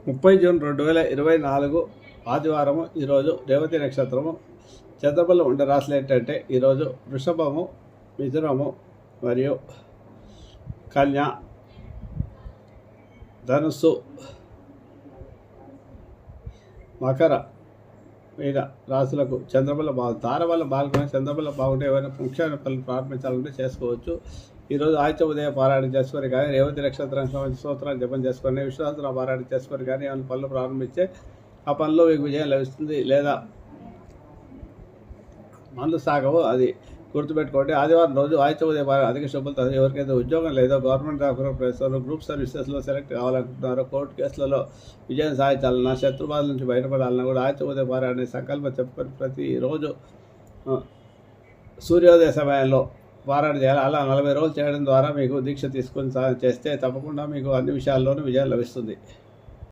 30 June 2024 ఆదివారము. ఈరోజు రేవతి నక్షత్రము. చంద్రబలం ఉండే రాశులు ఏంటంటే ఈరోజు వృషభము, మిథునము మరియు కన్య, ధనుస్సు, మకర మీద రాశులకు చంద్రబలం బాగుంది. తారబలం బాగుంటే చంద్రబలం బాగుంటే ఏమైనా ముఖ్యమైన పనులు ప్రారంభించాలంటే చేసుకోవచ్చు. ఈరోజు ఆదిత్య ఉదయం పారాయణ చేసుకొని కానీ, రేవతి నక్షత్రానికి సంబంధించిన స్తోత్రాలు జపం చేసుకొని, విశ్వాసన పారాయణ చేసుకొని కానీ ఏమైనా పనులు ప్రారంభించే ఆ పనిలో మీకు విజయం లభిస్తుంది. లేదా పనులు సాగవు, అది గుర్తుపెట్టుకోండి. ఆదివారం రోజు ఆదిత్య ఉదయం పారాయణ అధిక శుభ్రత. ఎవరికైతే ఉద్యోగం లేదో, గవర్నమెంట్ ప్రొఫెసర్, గ్రూప్ సర్వీసెస్లో సెలెక్ట్ కావాలనుకుంటున్నారో, కోర్టు కేసులలో విజయం సాధించాలన్నా, శత్రుబాధల నుంచి బయటపడాలన్నా కూడా ఆదిత్య ఉదయం పారాయణ సంకల్పం చెప్పుకొని ప్రతిరోజు సూర్యోదయ సమయంలో పారాయణ చేయాలి. అలా 40 రోజులు చేయడం ద్వారా మీకు దీక్ష తీసుకొని చేస్తే తప్పకుండా మీకు అన్ని విషయాల్లోనూ విజయం లభిస్తుంది.